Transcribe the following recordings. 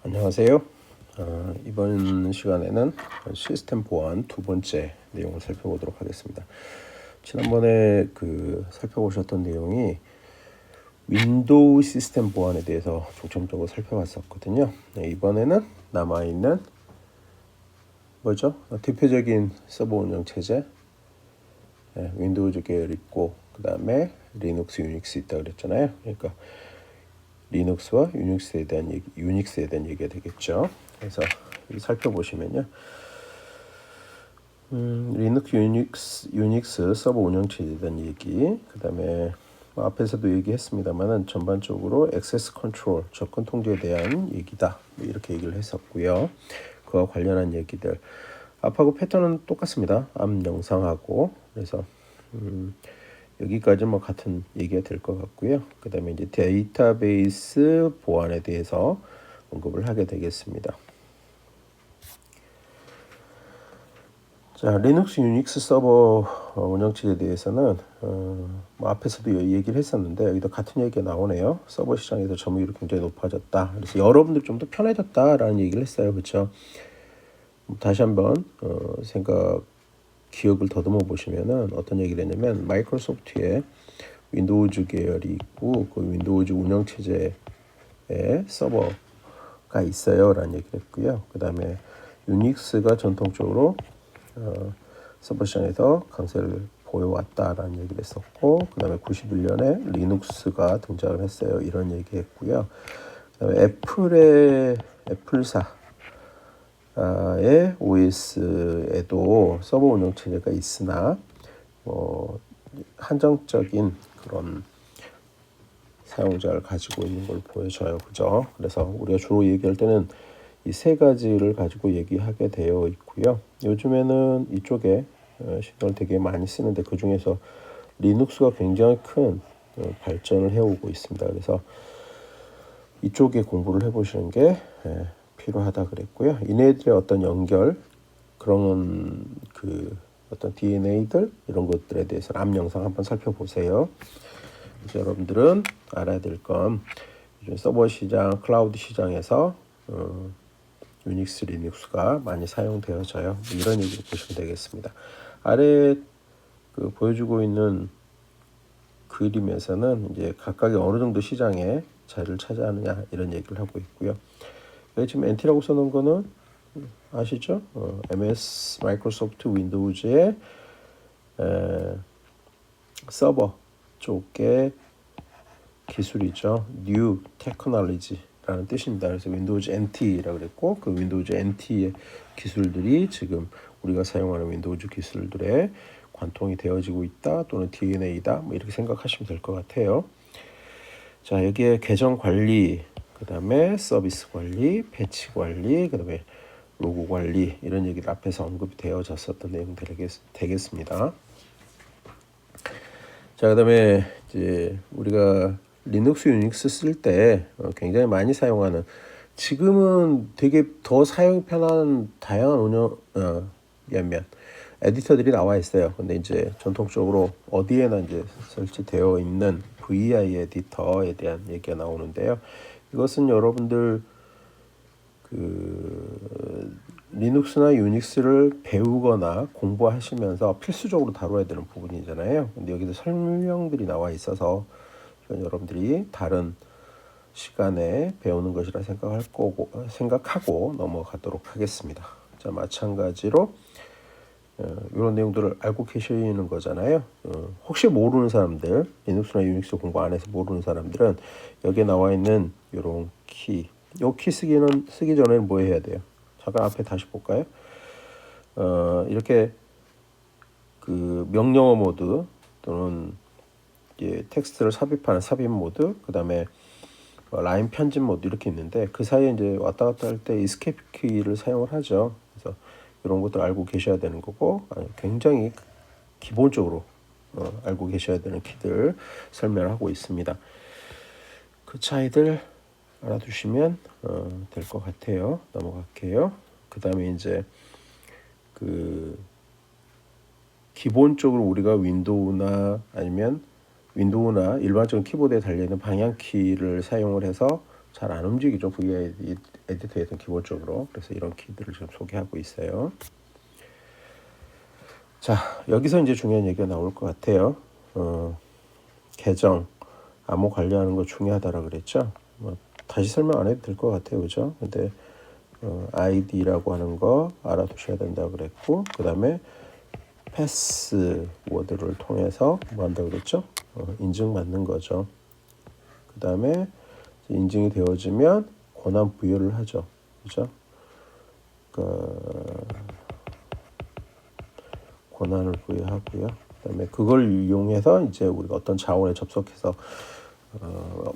안녕하세요. 이번 시간에는 시스템 보안 두 번째 내용을 살펴보도록 하겠습니다. 지난번에 살펴보셨던 내용이 윈도우 시스템 보안에 대해서 중점적으로 살펴봤었거든요. 네, 이번에는 남아있는 대표적인 서버 운영 체제, 윈도우즈 계열 있고 그 다음에 리눅스, 유닉스 있다 그랬잖아요. 그러니까 리눅스와 유닉스에 대한 얘기가 되겠죠. 그래서 살펴보시면요, 리눅스, 유닉스 서버 운영체제에 대한 얘기, 그 다음에 앞에서도 얘기했습니다만은 전반적으로 액세스 컨트롤, 접근 통제에 대한 얘기다, 이렇게 얘기를 했었고요. 그와 관련한 얘기들, 앞하고 패턴은 똑같습니다. 앞 영상하고. 그래서 여기까지 같은 얘기가 될 것 같고요. 그 다음에 이제 데이터베이스 보안에 대해서 언급을 하게 되겠습니다. 자, 리눅스, 유닉스 서버 운영체제에 대해서는 앞에서도 얘기를 했었는데 여기도 같은 얘기가 나오네요. 서버 시장에서 점유율이 굉장히 높아졌다. 그래서 여러분들이 좀 더 편해졌다라는 얘기를 했어요. 그렇죠? 다시 한번 기억을 더듬어 보시면은 어떤 얘기를 했냐면, 마이크로소프트에 윈도우즈 계열이 있고 그 윈도우즈 운영체제에 서버가 있어요 라는 얘기를 했고요. 그 다음에 유닉스가 전통적으로 서버 시장에서 강세를 보여왔다라는 얘기를 했었고, 그 다음에 91년에 리눅스가 등장을 했어요 이런 얘기 했고요. 그 다음에 애플사의 OS에도 서버 운영체제가 있으나 한정적인 그런 사용자를 가지고 있는 걸 보여줘요. 그죠? 그래서 우리가 주로 얘기할 때는 이 세 가지를 가지고 얘기하게 되어 있고요. 요즘에는 이쪽에 신경을 되게 많이 쓰는데 그 중에서 리눅스가 굉장히 큰 발전을 해오고 있습니다. 그래서 이쪽에 공부를 해보시는 게 필요하다 그랬고요. 이네들의 어떤 연결, 그런 어떤 DNA들 이런 것들에 대해서 앞 영상 한번 살펴보세요. 그래서 여러분들은 알아야 될 건 요즘 서버 시장, 클라우드 시장에서 유닉스, 리눅스가 많이 사용되어져요. 이런 얘기를 보시면 되겠습니다. 아래 보여주고 있는 그림에서는 이제 각각이 어느 정도 시장에 자리를 차지하느냐 이런 얘기를 하고 있고요. 여기 지금 NT라고 써놓은 거는 아시죠? MS 마이크로소프트 윈도우즈의 서버 쪽의 기술이죠. New Technology라는 뜻입니다. 그래서 윈도우즈 NT라고 그랬고, 그 윈도우즈 NT의 기술들이 지금 우리가 사용하는 윈도우즈 기술들에 관통이 되어지고 있다, 또는 DNA다, 이렇게 생각하시면 될 것 같아요. 자, 여기에 계정 관리, 그 다음에 서비스 관리, 패치 관리, 그 다음에 로고 관리, 이런 얘기를 앞에서 언급이 되어졌었던 내용들이 되겠습니다. 자, 그 다음에 이제 우리가 리눅스, 유닉스 쓸 때 굉장히 많이 사용하는, 지금은 되게 더 사용 편한 다양한 운영 에디터들이 나와 있어요. 근데 이제 전통적으로 어디에나 이제 설치되어 있는 VI 에디터에 대한 얘기가 나오는데요. 이것은 여러분들 리눅스나 유닉스를 배우거나 공부하시면서 필수적으로 다뤄야 되는 부분이잖아요. 근데 여기도 설명들이 나와 있어서 여러분들이 다른 시간에 배우는 것이라 생각하고 넘어가도록 하겠습니다. 자, 마찬가지로 이런 내용들을 알고 계시는 거잖아요. 혹시 모르는 사람들, 리눅스나 유닉스 공부 안 해서 모르는 사람들은 여기에 나와 있는 이런 키, 이 키 쓰기 전에는 뭐 해야 돼요? 잠깐 앞에 다시 볼까요? 이렇게 명령어 모드 또는 이제 텍스트를 삽입하는 삽입 모드, 그 다음에 라인 편집 모드 이렇게 있는데, 그 사이에 이제 왔다 갔다 할 때 이스케이프 키를 사용을 하죠. 그래서 이런 것들 알고 계셔야 되는 거고, 굉장히 기본적으로 알고 계셔야 되는 키들 설명을 하고 있습니다. 그 차이들 알아두시면 될 것 같아요. 넘어갈게요. 그 다음에 이제 기본적으로 우리가 윈도우나 일반적인 키보드에 달려있는 방향키를 사용을 해서 잘 안 움직이죠. VI 에디터에서는 기본적으로. 그래서 이런 키들을 지금 소개하고 있어요. 자, 여기서 이제 중요한 얘기가 나올 것 같아요. 계정, 암호 관리하는 거 중요하다라 그랬죠. 뭐 다시 설명 안 해도 될 것 같아요, 그죠? 근데 ID라고 하는 거 알아두셔야 된다고 그랬고, 그 다음에 패스워드를 통해서 뭐 한다고 그랬죠? 인증받는 거죠. 그 다음에 인증이 되어지면 권한 부여를 하죠, 그죠? 권한을 부여하고요. 그다음에 그걸 이용해서 이제 우리가 어떤 자원에 접속해서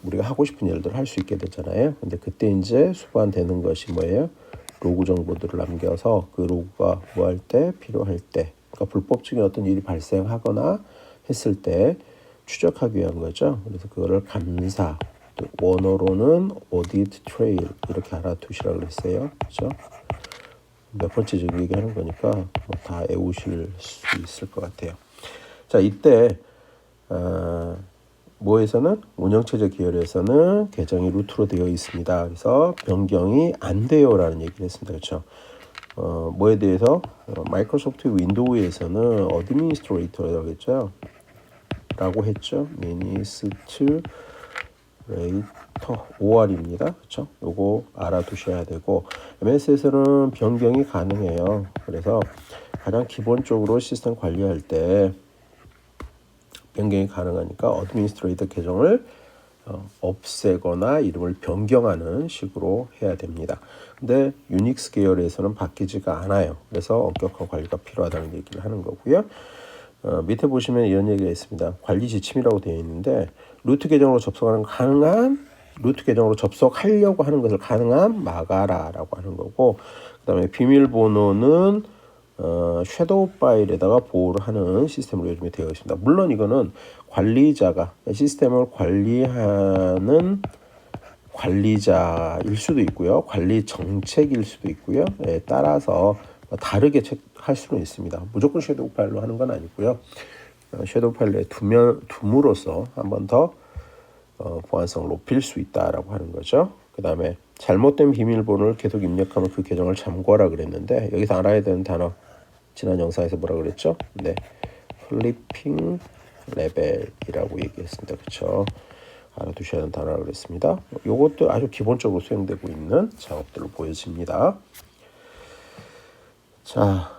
우리가 하고 싶은 일들을 할 수 있게 되잖아요. 근데 그때 이제 수반되는 것이 뭐예요? 로그 정보들을 남겨서 그 로그가 뭐 할 때, 필요할 때, 그러니까 불법적인 어떤 일이 발생하거나 했을 때 추적하기 위한 거죠. 그래서 그거를 감사, 원어로는 audit trail 이렇게 알아두시라고 그랬어요. 그렇죠? 몇 번째 지금 얘기하는 거니까 뭐다 외우실 수 있을 것 같아요. 자, 이때 뭐에서는 운영체제 계열에서는 계정이 루트로 되어 있습니다. 그래서 변경이 안 돼요라는 얘기를 했습니다. 그렇죠? 뭐에 대해서 마이크로소프트 윈도우에서는 어드미니스트레이터라고 했죠. 라고 했죠. 미니스트레이터 OR입니다. 그렇죠? 요거 알아두셔야 되고 MS에서는 변경이 가능해요. 그래서 가장 기본적으로 시스템 관리할 때 변경이 가능하니까 어드미니스트레이터 계정을 없애거나 이름을 변경하는 식으로 해야 됩니다. 근데 유닉스 계열에서는 바뀌지가 않아요. 그래서 엄격한 관리가 필요하다는 얘기를 하는 거고요. 밑에 보시면 이런 얘기가 있습니다. 관리 지침이라고 되어 있는데 루트 계정으로 접속하는 가능한 루트 계정으로 접속하려고 하는 것을 가능한 막아라라고 하는 거고, 그다음에 비밀번호는 섀도우 파일에다가 보호를 하는 시스템으로 요즘에 되어 있습니다. 물론 이거는 관리자가 시스템을 관리하는 관리자일 수도 있고요, 관리 정책일 수도 있고요. 따라서 다르게 할 수는 있습니다. 무조건 섀도우 파일로 하는 건 아니고요. 섀도우 파일에 둠으로써 한 번 더 보안성을 높일 수 있다라고 하는 거죠. 그 다음에 잘못된 비밀번호를 계속 입력하면 그 계정을 잠궈라 그랬는데 여기서 알아야 되는 단어 지난 영상에서 뭐라 그랬죠? 네, 플리핑 레벨이라고 얘기했습니다. 그렇죠? 알아두셔야 하는 단어라고 그랬습니다. 이것도 아주 기본적으로 수행되고 있는 작업들을 보여집니다. 자,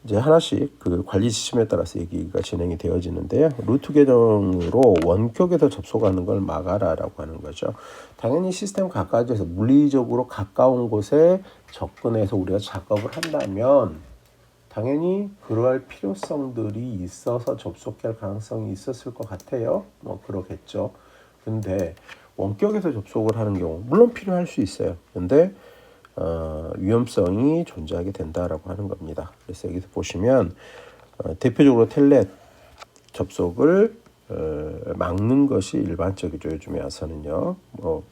이제 하나씩 그 관리 지침에 따라서 얘기가 진행이 되어지는데요. 루트 계정으로 원격에서 접속하는 걸 막아라라고 하는 거죠. 당연히 시스템 가까이에서 물리적으로 가까운 곳에 접근해서 우리가 작업을 한다면 당연히 그러할 필요성들이 있어서 접속할 가능성이 있었을 것 같아요. 뭐 그러겠죠. 근데 원격에서 접속을 하는 경우 물론 필요할 수 있어요. 근데 위험성이 존재하게 된다라고 하는 겁니다. 그래서 여기서 보시면 대표적으로 텔넷 접속을 막는 것이 일반적이죠. 요즘에 와서는요. 뭐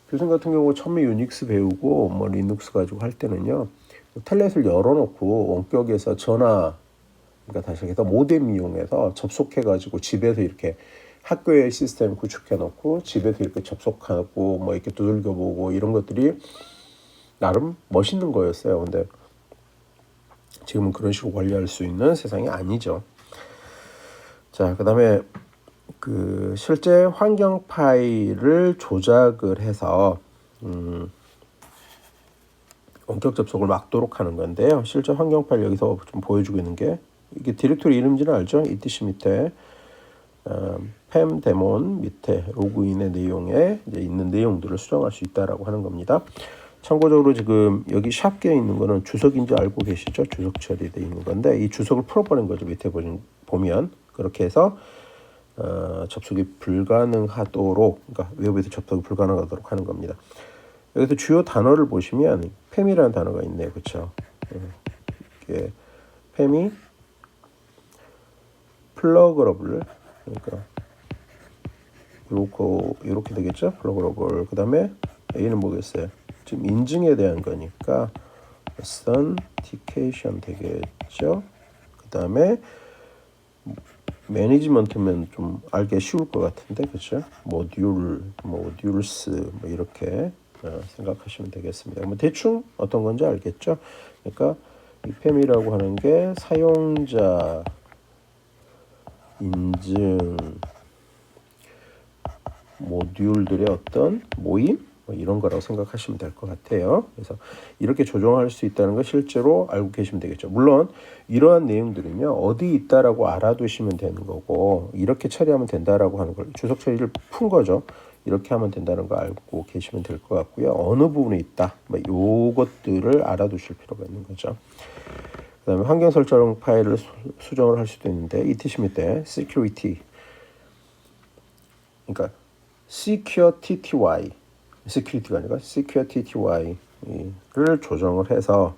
교수님 같은 경우 처음에 유닉스 배우고 뭐 리눅스 가지고 할 때는요, 텔넷을 열어놓고 원격에서 전화, 그러니까 다시 해서 모뎀 이용해서 접속해가지고 집에서 이렇게 학교의 시스템 구축해놓고 집에서 이렇게 접속하고 뭐 이렇게 두들겨보고 이런 것들이 나름 멋있는 거였어요. 근데 지금은 그런 식으로 관리할 수 있는 세상이 아니죠. 자, 그다음에 그 실제 환경 파일을 조작을 해서 원격 접속을 막도록 하는 건데요. 실제 환경 파일 여기서 좀 보여주고 있는 게 이게 디렉토리 이름인지는 알죠? etc 밑에 팸 데몬 밑에 로그인의 내용에 이제 있는 내용들을 수정할 수 있다라고 하는 겁니다. 참고적으로 지금 여기 샵게 있는 거는 주석인지 알고 계시죠? 주석 처리되어 있는 건데 이 주석을 풀어버린 거죠. 밑에 보면 그렇게 해서 접속이 불가능하도록, 그러니까 외부에서 접속이 불가능하도록 하는 겁니다. 여기서 주요 단어를 보시면 팸이라는 단어가 있네요. 그렇죠? 이게 팸이 플러그러블, 그러니까 이렇게 되겠죠? 플러그러블. 그 다음에 A는 뭐겠어요? 지금 인증에 대한 거니까 authentication 되겠죠. 그 다음에 매니지먼트면 좀 알기 쉬울 것 같은데, 그렇죠? 모듈스 뭐 이렇게 생각하시면 되겠습니다. 뭐 대충 어떤 건지 알겠죠? 그러니까 이 PAM이라고 하는 게 사용자 인증 모듈들의 어떤 모임 뭐 이런 거라고 생각하시면 될 것 같아요. 그래서 이렇게 조정할 수 있다는 거 실제로 알고 계시면 되겠죠. 물론 이러한 내용들은요 어디 있다라고 알아두시면 되는 거고 이렇게 처리하면 된다라고 하는 걸 주석 처리를 푼 거죠. 이렇게 하면 된다는 거 알고 계시면 될 것 같고요. 어느 부분에 있다 뭐 요것들을 알아두실 필요가 있는 거죠. 그다음에 환경 설정 파일을 수정을 할 수도 있는데 etc 밑에 security 그러니까 secure tty security가 아니라 secure tty를 조정을 해서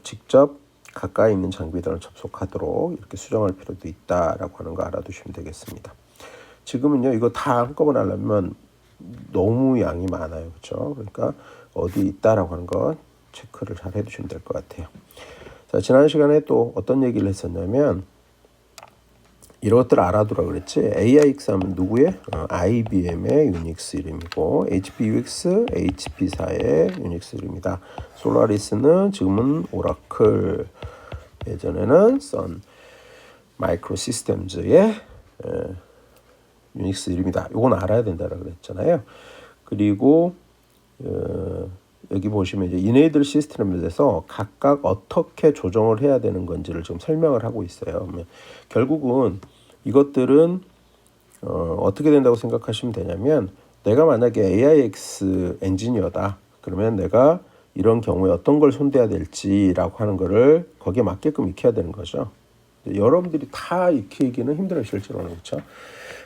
직접 가까이 있는 장비들을 접속하도록 이렇게 수정할 필요도 있다라고 하는 거 알아두시면 되겠습니다. 지금은요 이거 다 한꺼번에 하려면 너무 양이 많아요, 그렇죠? 그러니까 어디 있다라고 하는 거 체크를 잘 해두시면 될 것 같아요. 자, 지난 시간에 또 어떤 얘기를 했었냐면 이런 것들 알아두라 그랬지. AIX 하면 누구의? IBM의 유닉스 이름이고 HPUX, HP사의 유닉스 이름이다. 솔라리스는 지금은 오라클, 예전에는 선 마이크로 시스템즈의 유닉스 이름이다. 이건 알아야 된다라고 그랬잖아요. 그리고 여기 보시면 이제 이네이들 시스템에 대해서 각각 어떻게 조정을 해야 되는 건지를 지금 설명을 하고 있어요. 결국은 이것들은 어떻게 된다고 생각하시면 되냐면 내가 만약에 AIX 엔지니어다. 그러면 내가 이런 경우에 어떤 걸 손대야 될지라고 하는 거를 거기에 맞게끔 익혀야 되는 거죠. 여러분들이 다 익히기는 힘들어요, 실제로는. 그렇죠?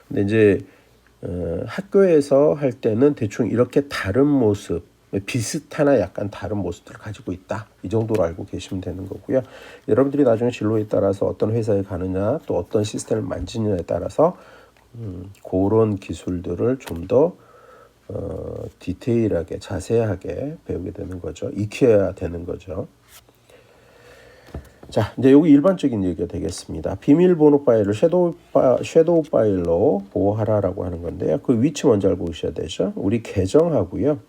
근데 이제 학교에서 할 때는 대충 이렇게 다른 모습 비슷하나 약간 다른 모습들을 가지고 있다. 이 정도로 알고 계시면 되는 거고요. 여러분들이 나중에 진로에 따라서 어떤 회사에 가느냐 또 어떤 시스템을 만지느냐에 따라서 그런 기술들을 좀 더 디테일하게 자세하게 배우게 되는 거죠. 익혀야 되는 거죠. 자, 이제 여기 일반적인 얘기가 되겠습니다. 비밀번호 파일을 섀도우 파일로 보호하라라고 하는 건데요. 그 위치 먼저 알고 계셔야 되죠. 우리 계정하고요.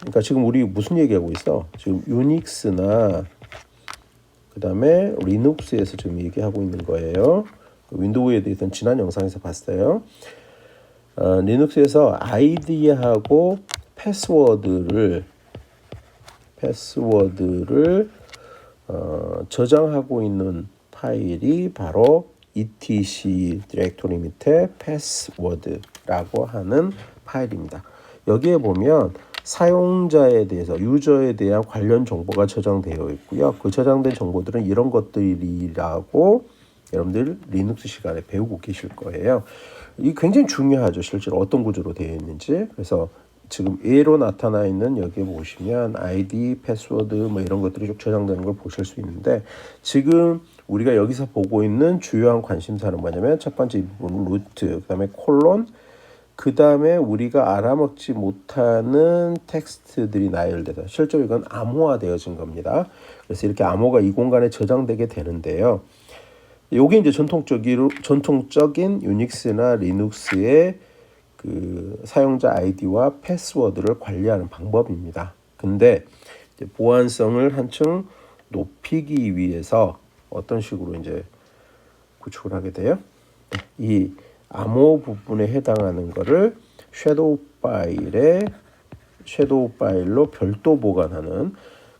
그러니까 지금 우리 무슨 얘기하고 있어? 지금 유닉스나 그 다음에 리눅스에서 지금 얘기하고 있는 거예요. 윈도우에 대해서는 지난 영상에서 봤어요. 리눅스에서 아이디하고 패스워드를 저장하고 있는 파일이 바로 etc 디렉토리 밑에 패스워드라고 하는 파일입니다. 여기에 보면 사용자에 대해서 유저에 대한 관련 정보가 저장되어 있고요. 그 저장된 정보들은 이런 것들이라고 여러분들 리눅스 시간에 배우고 계실 거예요. 이 굉장히 중요하죠. 실제로 어떤 구조로 되어 있는지. 그래서 지금 A로 나타나 있는 여기에 보시면 아이디, 패스워드 뭐 이런 것들이 쭉 저장되는 걸 보실 수 있는데 지금 우리가 여기서 보고 있는 주요한 관심사는 뭐냐면 첫 번째 이 부분 루트, 그다음에 콜론, 그다음에 우리가 알아먹지 못하는 텍스트들이 나열돼서 실제로 이건 암호화되어진 겁니다. 그래서 이렇게 암호가 이 공간에 저장되게 되는데요. 이게 이제 전통적인 유닉스나 리눅스의 그 사용자 아이디와 패스워드를 관리하는 방법입니다. 근데 이제 보안성을 한층 높이기 위해서 어떤 식으로 이제 구축을 하게 돼요? 이 암호 부분에 해당하는 거를 섀도우 파일로 별도 보관하는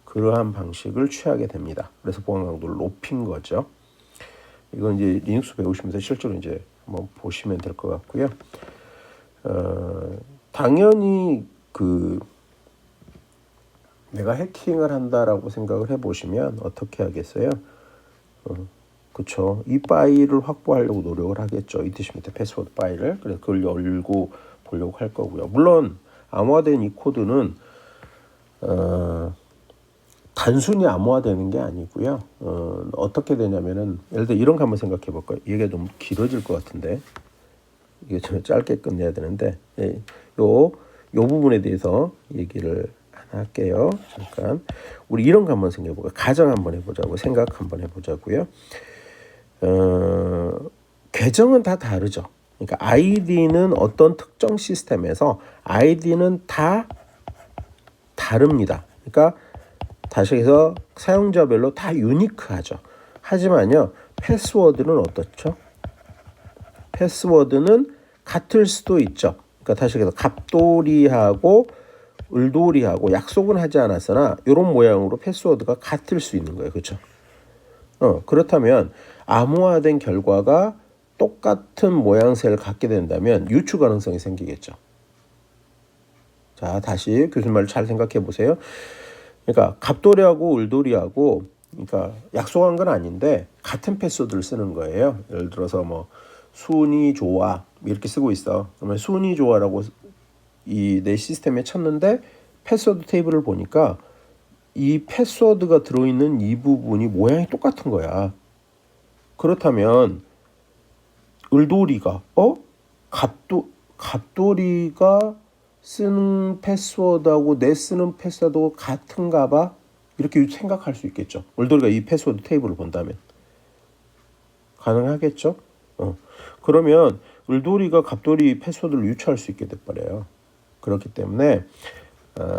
그러한 방식을 취하게 됩니다. 그래서 보안 강도를 높인 거죠. 이건 이제 리눅스 배우시면서 실제로 이제 한번 보시면 될 것 같고요. 당연히 그 내가 해킹을 한다라고 생각을 해보시면 어떻게 하겠어요? 그렇죠. 이 파일을 확보하려고 노력을 하겠죠. etc 밑에 패스워드 파일을. 그래서 그걸 열고 보려고 할 거고요. 물론 암호화된 이 코드는 단순히 암호화되는 게 아니고요. 어떻게 되냐면은 예를 들어 이런 거 한번 생각해 볼까요? 얘기가 좀 길어질 것 같은데 이게 좀 짧게 끝내야 되는데 요 부분에 대해서 얘기를 하나 할게요. 잠깐 우리 이런 거 한번 생각해 볼까요? 가정 한번 해보자고 생각 한번 해보자고요. 계정은 다 다르죠. 그러니까 아이디는 어떤 특정 시스템에서 아이디는 다 다릅니다. 그러니까 다시 해서 사용자별로 다 유니크하죠. 하지만요, 패스워드는 어떻죠? 패스워드는 같을 수도 있죠. 그러니까 다시 해서 갑돌이하고 을돌이하고 약속은 하지 않았으나 이런 모양으로 패스워드가 같을 수 있는 거예요. 그렇죠? 그렇다면 암호화된 결과가 똑같은 모양새를 갖게 된다면 유추 가능성이 생기겠죠. 자, 다시 교수님 말 잘 생각해 보세요. 그러니까 갑돌이하고 을돌이하고 그러니까 약속한 건 아닌데 같은 패스워드를 쓰는 거예요. 예를 들어서 뭐 순이 좋아 이렇게 쓰고 있어. 그러면 순이 좋아라고 이 내 시스템에 쳤는데 패스워드 테이블을 보니까 이 패스워드가 들어있는 이 부분이 모양이 똑같은 거야. 그렇다면 을돌이가 갑돌이가 쓰는 패스워드하고 내 쓰는 패스워드하고 같은가 봐? 이렇게 생각할 수 있겠죠. 을돌이가 이 패스워드 테이블을 본다면 가능하겠죠. 그러면 을돌이가 갑돌이 패스워드를 유추할 수 있게 돼버려요. 그렇기 때문에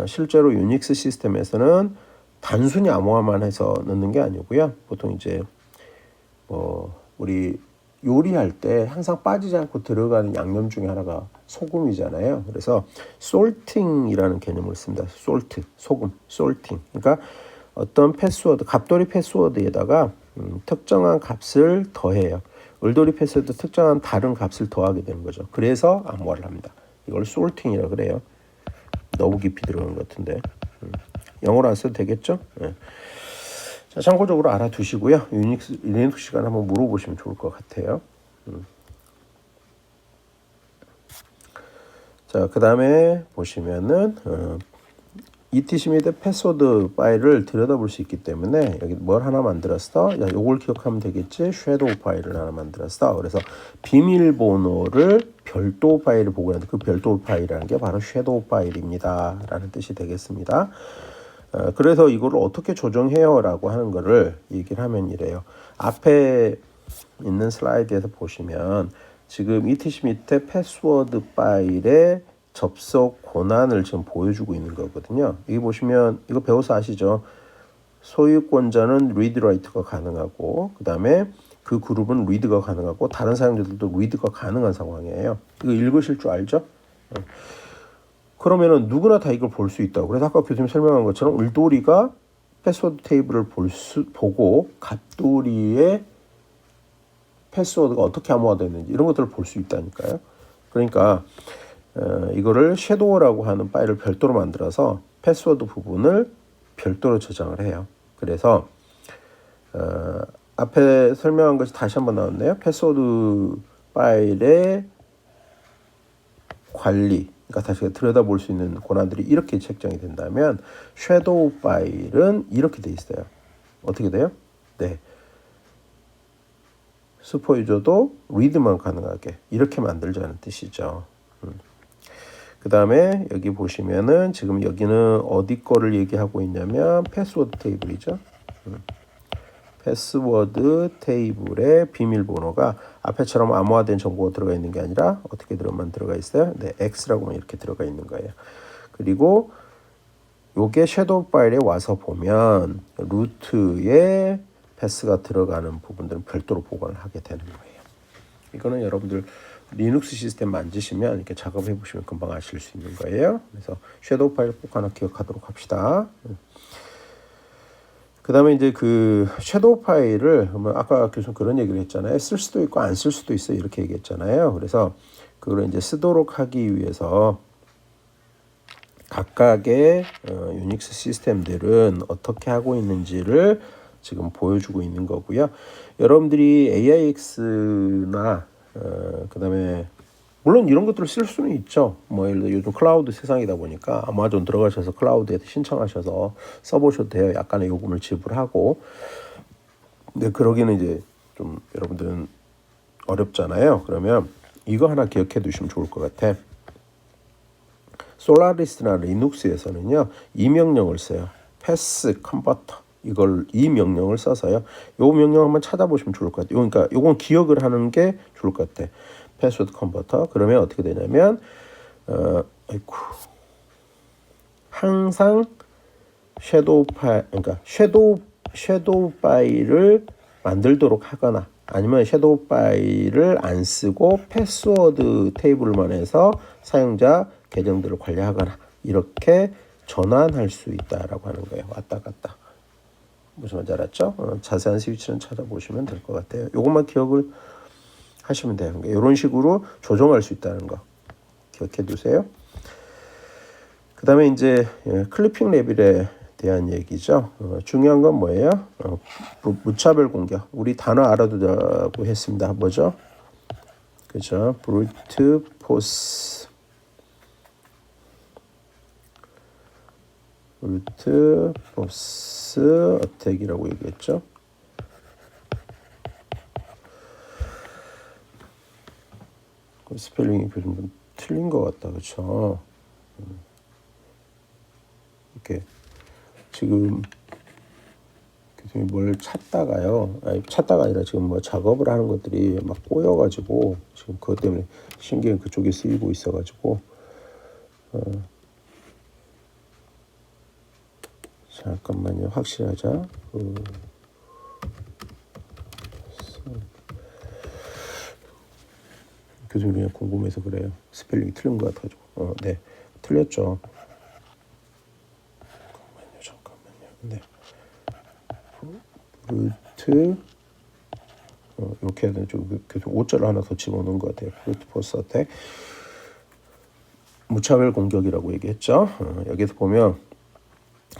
실제로 유닉스 시스템에서는 단순히 암호화만 해서 넣는 게 아니고요. 보통 이제 우리 요리할 때 항상 빠지지 않고 들어가는 양념 중에 하나가 소금이잖아요. 그래서 솔팅이라는 개념을 씁니다. 솔트, 소금, 솔팅. 그러니까 어떤 패스워드, 갑돌이 패스워드에다가 특정한 값을 더해요. 을돌이 패스워드 특정한 다른 값을 더하게 되는 거죠. 그래서 암호화를 합니다. 이걸 솔팅이라고 그래요. 너무 깊이 들어간 것 같은데 영어로 안 써도 되겠죠? 네. 자, 참고적으로 알아두시고요. 리눅스 시간에 한번 물어보시면 좋을 것 같아요. 자, 그 다음에 보시면은 etc 및 패스워드 파일을 들여다볼 수 있기 때문에 여기 뭘 하나 만들었어? 야, 요걸 기억하면 되겠지? 섀도우 파일을 하나 만들었어. 그래서 비밀번호를 별도 파일을 보고 있는데 그 별도 파일이라는 게 바로 섀도우 파일입니다. 라는 뜻이 되겠습니다. 그래서 이거를 어떻게 조정해요? 라고 하는 거를 얘기를 하면 이래요. 앞에 있는 슬라이드에서 보시면 지금 etc 밑에 패스워드 파일의 접속 권한을 지금 보여주고 있는 거거든요. 여기 보시면 이거 배워서 아시죠? 소유권자는 read write가 가능하고 그 다음에 그 그룹은 read가 가능하고 다른 사용자들도 read가 가능한 상황이에요. 이거 읽으실 줄 알죠? 그러면은 누구나 다 이걸 볼 수 있다고. 그래서 아까 교수님 설명한 것처럼 을돌이가 패스워드 테이블을 보고 갑돌이의 패스워드가 어떻게 암호화됐는지 이런 것들을 볼 수 있다니까요. 그러니까 이거를 섀도우라고 하는 파일을 별도로 만들어서 패스워드 부분을 별도로 저장을 해요. 그래서 앞에 설명한 것이 다시 한번 나왔네요. 패스워드 파일의 관리, 그러니까 다시 들여다볼 수 있는 권한들이 이렇게 책정이 된다면 섀도우 파일은 이렇게 돼 있어요. 어떻게 돼요? 네. 슈퍼 유저도 리드만 가능하게 이렇게 만들자는 뜻이죠. 그 다음에 여기 보시면은 지금 여기는 어디 거를 얘기하고 있냐면 패스워드 테이블이죠. 패스워드 테이블의 비밀번호가 앞에처럼 암호화된 정보가 들어가 있는 게 아니라 어떻게 들어가 있어요? 네, X라고만 이렇게 들어가 있는 거예요. 그리고 요게 섀도우 파일에 와서 보면 루트에 패스가 들어가는 부분들은 별도로 보관을 하게 되는 거예요. 이거는 여러분들 리눅스 시스템 만지시면 이렇게 작업해 보시면 금방 아실 수 있는 거예요. 그래서 섀도우 파일 꼭 하나 기억하도록 합시다. 그 다음에 이제 그 섀도우 파일을 아까 교수님 그런 얘기를 했잖아요. 쓸 수도 있고 안 쓸 수도 있어요. 이렇게 얘기했잖아요. 그래서 그걸 이제 쓰도록 하기 위해서 각각의 유닉스 시스템들은 어떻게 하고 있는지를 지금 보여주고 있는 거고요. 여러분들이 AIX나 그다음에 물론 이런 것들을 쓸 수는 있죠. 뭐 예를 들어 요즘 클라우드 세상이다 보니까 아마존 들어가셔서 클라우드에 신청하셔서 써보셔도 돼요. 약간의 요금을 지불하고. 근데 그러기는 이제 좀 여러분들은 어렵잖아요. 그러면 이거 하나 기억해 두시면 좋을 것 같아. 솔라리스나 리눅스에서는요 이 명령을 써요. 패스 컨버터 이 명령을 써서요. 요 명령 한번 찾아보시면 좋을 것 같아요. 그러니까 요건 기억을 하는 게 좋을 것 같아. 패스워드 컨버터. 그러면 어떻게 되냐면 항상 섀도우 파일, 그러니까 섀도우 파일을 만들도록 하거나 아니면 섀도우 파일을 안 쓰고 패스워드 테이블만 해서 사용자 계정들을 관리하거나 이렇게 전환할 수 있다라고 하는 거예요. 왔다 갔다. 무슨 말인지 알았죠? 자세한 스위치는 찾아보시면 될 것 같아요. 이것만 기억을 하시면 돼요. 그러니까 이런 식으로 조정할 수 있다는 거 기억해 두세요. 그 다음에 이제 클리핑 레벨에 대한 얘기죠. 중요한 건 뭐예요? 무차별 공격. 우리 단어 알아두자고 했습니다. 뭐죠? 그죠? 브루트 포스. 브루트 포스 어택이라고 얘기했죠. 스펠링이 좀 틀린 것 같다. 그렇죠? 이렇게 지금 교수님이 뭘 찾다가요. 찾다가 아니라 지금 뭐 작업을 하는 것들이 막 꼬여가지고 지금 그것 때문에 신경이 그쪽에 쓰이고 있어가지고 잠깐만요. 확실하자. 교수님 그냥 궁금해서 그래요. 스펠링이 틀린 것 같아가지고. 네, 틀렸죠. 잠깐만요. 네. 브루트 이렇게 해야 되죠. 교수님 5자를 하나 더 집어넣은 것 같아요. 브루트 포스 어택. 무차별 공격이라고 얘기했죠. 여기서 보면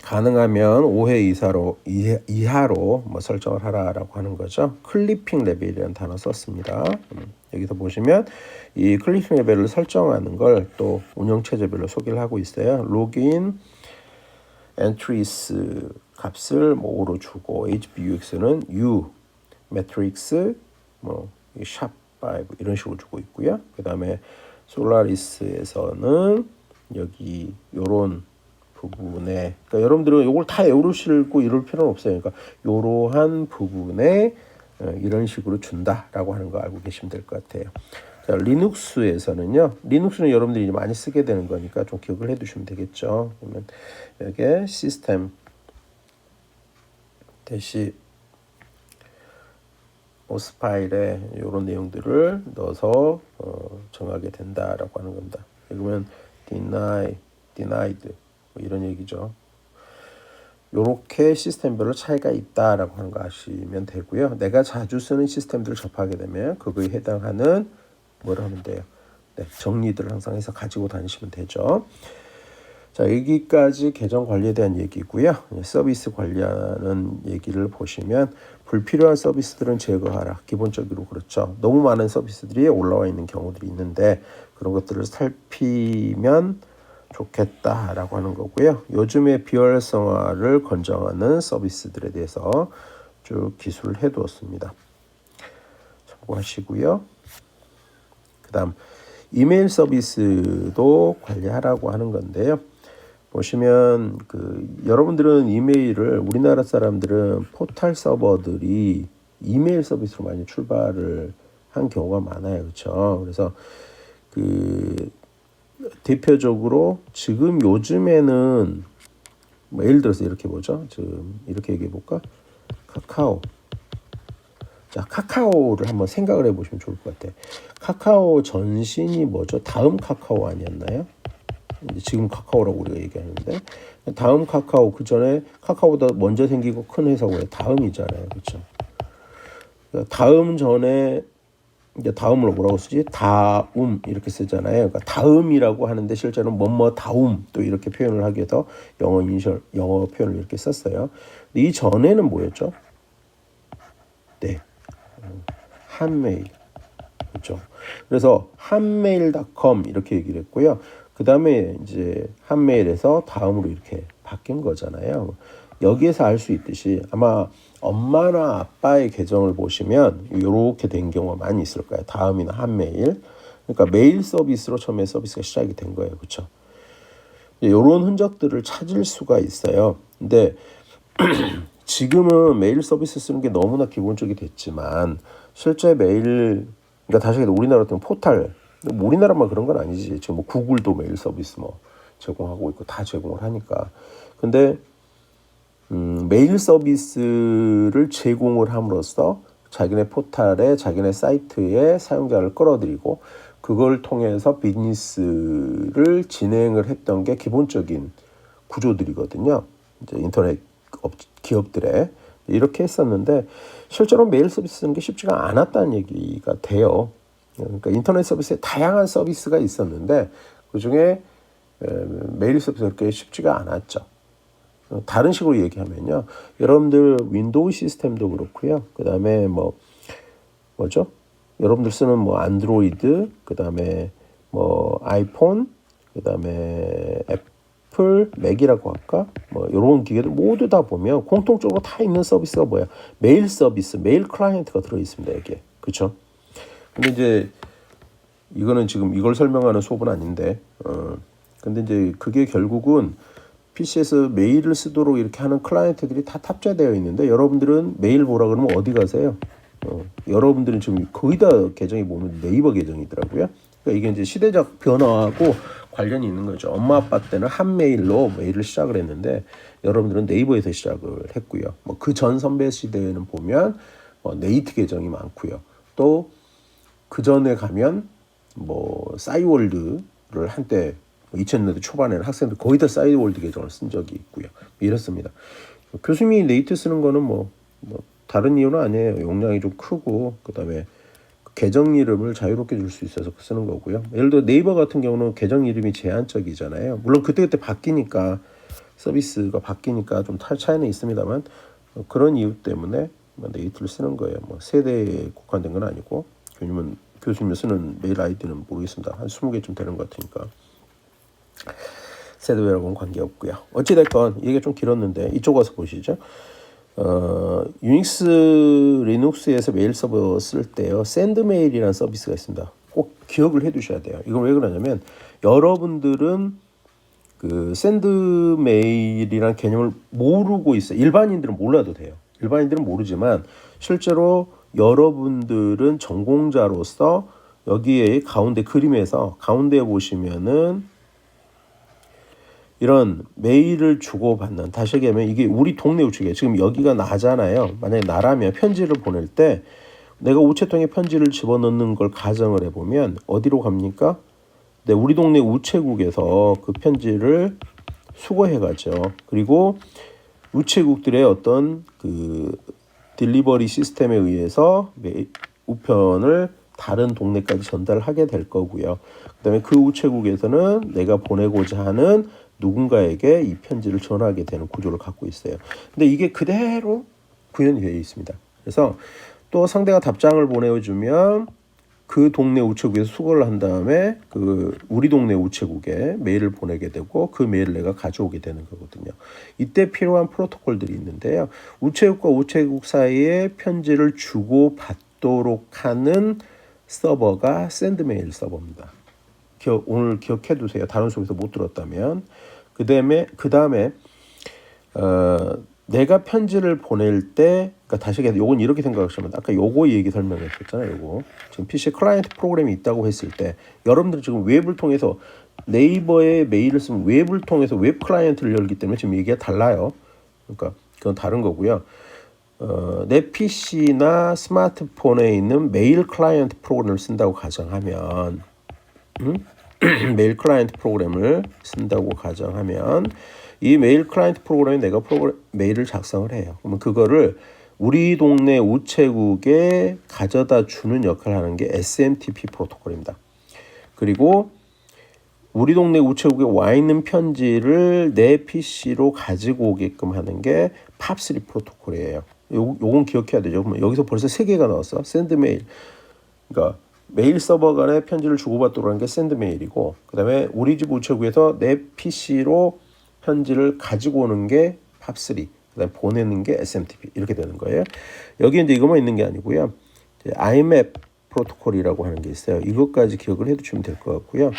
가능하면 5회 이하로 뭐 설정을 하라라고 하는 거죠. 클리핑 레벨이라는 단어 썼습니다. 여기서 보시면 이 클리핑 레벨을 설정하는 걸 또 운영 체제별로 소개를 하고 있어요. 로그인 엔트리스 값을 뭐 5로 주고 HBUX는 U, 매트릭스, 뭐 샵5 이런 식으로 주고 있고요. 그 다음에 솔라리스에서는 여기 요런 부분에, 그러니까 여러분들은 이걸 다 외우시고 이럴 필요는 없어요. 그러니까 이러한 부분에 이런 식으로 준다라고 하는 거 알고 계시면 될 것 같아요. 자, 리눅스에서는요. 리눅스는 여러분들이 많이 쓰게 되는 거니까 좀 기억을 해두시면 되겠죠. 그러면 여기에 시스템 대시 오스 파일에 이런 내용들을 넣어서 정하게 된다라고 하는 겁니다. 그러면 denied 뭐 이런 얘기죠. 이렇게 시스템별로 차이가 있다라고 하는 거 아시면 되고요. 내가 자주 쓰는 시스템들을 접하게 되면 그거에 해당하는 뭘 하면 돼요. 네, 정리들을 항상 해서 가지고 다니시면 되죠. 자, 여기까지 계정 관리에 대한 얘기고요. 서비스 관리하는 얘기를 보시면 불필요한 서비스들은 제거하라. 기본적으로 그렇죠. 너무 많은 서비스들이 올라와 있는 경우들이 있는데 그런 것들을 살피면 좋겠다라고 하는 거고요. 요즘에 비활성화를 권장하는 서비스들에 대해서 쭉 기술을 해두었습니다. 참고하시고요. 그 다음 이메일 서비스도 관리하라고 하는 건데요. 보시면 여러분들은 이메일을 우리나라 사람들은 포털 서버들이 이메일 서비스로 많이 출발을 한 경우가 많아요. 그렇죠? 그래서 대표적으로 지금 요즘에는 뭐 예를 들어서 이렇게 보죠. 지금 이렇게 얘기해 볼까? 카카오. 자, 카카오를 한번 생각을 해보시면 좋을 것 같아요. 카카오 전신이 뭐죠? 다음 카카오 아니었나요? 지금 카카오라고 우리가 얘기하는데 다음 카카오 그 전에 카카오보다 먼저 생기고 큰 회사가 왜 다음이잖아요, 그렇죠? 다음 전에 이제 다음으로 뭐라고 쓰지? 다음 이렇게 쓰잖아요. 그러니까 다음이라고 하는데 실제로는 뭐뭐 다음 또 이렇게 표현을 하기 위해서 영어 표현을 이렇게 썼어요. 근데 이 전에는 뭐였죠? 네, 한메일, 그렇죠? 그래서 한메일.com 이렇게 얘기를 했고요. 그 다음에 이제 한메일에서 다음으로 이렇게 바뀐 거잖아요. 여기에서 알 수 있듯이 아마 엄마나 아빠의 계정을 보시면 이렇게 된 경우가 많이 있을 거예요. 다음이나 한메일. 그러니까 메일 서비스로 처음에 서비스가 시작이 된 거예요. 그렇죠? 이런 흔적들을 찾을 수가 있어요. 근데 지금은 메일 서비스 쓰는 게 너무나 기본적이 됐지만 실제 메일, 그러니까 다시 얘기해 우리나라 같은 포탈, 뭐 우리나라만 그런 건 아니지. 지금 뭐 구글도 메일 서비스 뭐 제공하고 있고 다 제공을 하니까. 근데 메일 서비스를 제공을 함으로써 자기네 포탈에 자기네 사이트에 사용자를 끌어들이고 그걸 통해서 비즈니스를 진행을 했던 게 기본적인 구조들이거든요. 이제 인터넷 기업들에 이렇게 했었는데 실제로 메일 서비스 쓰는 게 쉽지가 않았다는 얘기가 돼요. 그러니까 인터넷 서비스에 다양한 서비스가 있었는데 그중에 메일 서비스가 그렇게 쉽지가 않았죠. 다른 식으로 얘기하면요, 여러분들 윈도우 시스템도 그렇고요. 그 다음에 뭐죠? 여러분들 쓰는 뭐 안드로이드, 그 다음에 뭐 아이폰, 그 다음에 애플, 맥이라고 할까? 뭐 이런 기계들 모두 다 보면 공통적으로 다 있는 서비스가 뭐야? 메일 서비스, 메일 클라이언트가 들어 있습니다. 이게 그렇죠? 근데 이제 이거는 지금 이걸 설명하는 수업은 아닌데, 근데 이제 그게 결국은 PC에서 메일을 쓰도록 이렇게 하는 클라이언트들이 다 탑재되어 있는데 여러분들은 메일 보라 그러면 어디 가세요? 여러분들은 지금 거의 다 계정이 보면 네이버 계정이더라고요. 그러니까 이게 이제 시대적 변화하고 관련이 있는 거죠. 엄마 아빠 때는 한 메일로 메일을 시작을 했는데 여러분들은 네이버에서 시작을 했고요. 뭐 그 전 선배 시대에는 보면 네이트 계정이 많고요. 또 그 전에 가면 뭐 싸이월드를 한때 2000년대 초반에는 학생들 거의 다 싸이월드 계정을 쓴 적이 있고요. 이렇습니다. 교수님이 네이트 쓰는 거는 뭐 다른 이유는 아니에요. 용량이 좀 크고 그다음에 계정 이름을 자유롭게 줄 수 있어서 쓰는 거고요. 예를 들어 네이버 같은 경우는 계정 이름이 제한적이잖아요. 물론 그때그때 바뀌니까 서비스가 바뀌니까 좀 차이는 있습니다만 그런 이유 때문에 네이트를 쓰는 거예요. 뭐 세대에 국한된 건 아니고 교수님이 쓰는 메일 아이디는 모르겠습니다. 한 20개쯤 되는 것 같으니까. 세대라고는 관계없고요. 어찌됐건 얘기가 좀 길었는데 이쪽 와서 보시죠. 유닉스 리눅스에서 메일 서버 쓸 때요, 샌드메일이라는 서비스가 있습니다. 꼭 기억을 해두셔야 돼요. 이건 왜 그러냐면 여러분들은 그 샌드메일이라는 개념을 모르고 있어요. 일반인들은 몰라도 돼요. 일반인들은 모르지만 실제로 여러분들은 전공자로서 여기에 가운데 그림에서 가운데 보시면은 이런 메일을 주고받는, 다시 얘기하면 이게 우리 동네 우체국이에요. 지금 여기가 나잖아요. 만약에 나라면 편지를 보낼 때 내가 우체통에 편지를 집어넣는 걸 가정을 해보면 어디로 갑니까? 네, 우리 동네 우체국에서 그 편지를 수거해가죠. 그리고 우체국들의 어떤 그 딜리버리 시스템에 의해서 우편을 다른 동네까지 전달하게 될 거고요. 그다음에 그 우체국에서는 내가 보내고자 하는 누군가에게 이 편지를 전하게 되는 구조를 갖고 있어요. 근데 이게 그대로 구현이 되어 있습니다. 그래서 또 상대가 답장을 보내주면 그 동네 우체국에서 수거를 한 다음에 그 우리 동네 우체국에 메일을 보내게 되고 그 메일을 내가 가져오게 되는 거거든요. 이때 필요한 프로토콜들이 있는데요. 우체국과 우체국 사이에 편지를 주고 받도록 하는 서버가 샌드메일 서버입니다. 오늘 기억해 두세요. 다른 수업에서 못 들었다면. 그 다음에 내가 편지를 보낼 때, 그러니까 다시 얘기해서 요건 이렇게 생각하시면, 아까 요거 얘기 설명했었잖아요. 요거 지금 PC 클라이언트 프로그램이 있다고 했을 때 여러분들이 지금 웹을 통해서 네이버에 메일을 쓰면 웹을 통해서 웹 클라이언트를 열기 때문에 지금 얘기가 달라요. 그러니까 그건 다른 거고요. 내 PC나 스마트폰에 있는 메일 클라이언트 프로그램을 쓴다고 가정하면 메일 클라이언트 프로그램을 쓴다고 가정하면 이 메일 클라이언트 프로그램에 내가 메일을 작성을 해요. 그러면 그거를 우리 동네 우체국에 가져다 주는 역할을 하는 게 SMTP 프로토콜입니다. 그리고 우리 동네 우체국에 와 있는 편지를 내 PC로 가지고 오게끔 하는 게 팝3 프로토콜이에요. 요건 기억해야 되죠. 그러면 여기서 벌써 3개가 나왔어. 샌드메일. 그러니까 메일 서버 간에 편지를 주고받도록 하는 게 샌드메일이고, 그 다음에 우리 집 우체국에서 내 PC로 편지를 가지고 오는 게 팝3, 그 다음에 보내는 게 SMTP, 이렇게 되는 거예요. 여기 이제 이것만 있는 게 아니고요. IMAP 프로토콜이라고 하는 게 있어요. 이것까지 기억을 해두시면 될 것 같고요.